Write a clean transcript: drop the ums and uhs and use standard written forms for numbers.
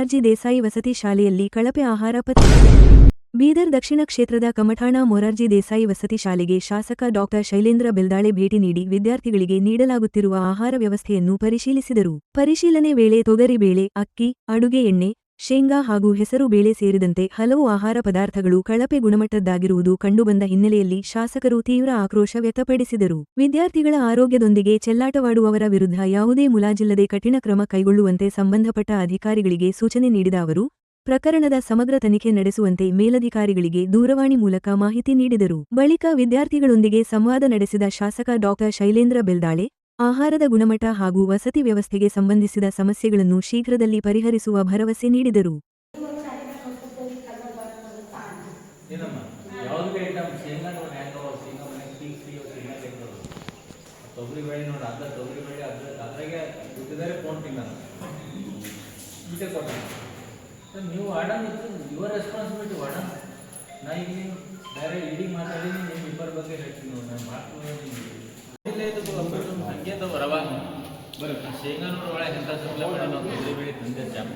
ಮೊರಾರ್ಜಿ ದೇಸಾಯಿ ವಸತಿ ಶಾಲೆಯಲ್ಲಿ ಕಳಪೆ ಆಹಾರ ಪತ್ತೆ. ಬೀದರ್ ದಕ್ಷಿಣ ಕ್ಷೇತ್ರದ ಕಮಠಾಣ ಮೊರಾರ್ಜಿ ದೇಸಾಯಿ ವಸತಿ ಶಾಲೆಗೆ ಶಾಸಕ ಡಾ ಶೈಲೇಂದ್ರ ಬೆಲ್ದಾಳೆ ಭೇಟಿ ನೀಡಿ ವಿದ್ಯಾರ್ಥಿಗಳಿಗೆ ನೀಡಲಾಗುತ್ತಿರುವ ಆಹಾರ ವ್ಯವಸ್ಥೆಯನ್ನು ಪರಿಶೀಲಿಸಿದರು. ಪರಿಶೀಲನೆ ವೇಳೆ ತೊಗರಿಬೇಳೆ, ಅಕ್ಕಿ, ಅಡುಗೆ ಎಣ್ಣೆ, ಶೇಂಗಾ ಹಾಗೂ ಹೆಸರು ಬೇಳೆ ಸೇರಿದಂತೆ ಹಲವು ಆಹಾರ ಪದಾರ್ಥಗಳು ಕಳಪೆ ಗುಣಮಟ್ಟದ್ದಾಗಿರುವುದು ಕಂಡುಬಂದ ಹಿನ್ನೆಲೆಯಲ್ಲಿ ಶಾಸಕರು ತೀವ್ರ ಆಕ್ರೋಶ ವ್ಯಕ್ತಪಡಿಸಿದರು. ವಿದ್ಯಾರ್ಥಿಗಳ ಆರೋಗ್ಯದೊಂದಿಗೆ ಚೆಲ್ಲಾಟವಾಡುವವರ ವಿರುದ್ಧ ಯಾವುದೇ ಮುಲಾಜಿಲ್ಲದೆ ಕಠಿಣ ಕ್ರಮ ಕೈಗೊಳ್ಳುವಂತೆ ಸಂಬಂಧಪಟ್ಟ ಅಧಿಕಾರಿಗಳಿಗೆ ಸೂಚನೆ ನೀಡಿದ ಅವರು, ಪ್ರಕರಣದ ಸಮಗ್ರ ತನಿಖೆ ನಡೆಸುವಂತೆ ಮೇಲಧಿಕಾರಿಗಳಿಗೆ ದೂರವಾಣಿ ಮೂಲಕ ಮಾಹಿತಿ ನೀಡಿದರು. ಬಳಿಕ ವಿದ್ಯಾರ್ಥಿಗಳೊಂದಿಗೆ ಸಂವಾದ ನಡೆಸಿದ ಶಾಸಕ ಡಾ ಶೈಲೇಂದ್ರ ಬೆಲ್ದಾಳೆ, ಆಹಾರದ ಗುಣಮಟ್ಟ ಹಾಗೂ ವಸತಿ ವ್ಯವಸ್ಥೆಗೆ ಸಂಬಂಧಿಸಿದ ಸಮಸ್ಯೆಗಳನ್ನು ಶೀಘ್ರದಲ್ಲಿ ಪರಿಹರಿಸುವ ಭರವಸೆ ನೀಡಿದರು. ನೀವು ವಾರ್ಡನ್ ಯುವರ್ ರೆಸ್ಪಾನ್ಸಿಬಿಲಿಟಿ ವಾರ್ಡನ್. ನಾ ಈಗ ನೀವು ಬೇರೆ ಇಡೀ ಮಾತಾಡೀನಿ, ನಿಮ್ಮ ಇಬ್ಬರ ಬಗ್ಗೆ ಹೇಳ್ತೀನಿ. ನಾನು ಹಂಗೆ ಬರವ ಬರುತ್ತೆ ಶೇಂಗಾ ನೋಡಿ ಒಳಗೆ ಎಂಥ ಸಪ್ಲೈ ಮಾಡಿ ನಾವು ತೊಗರಿ ಬೆಳೆ ತಂದೆ ಚಾಪು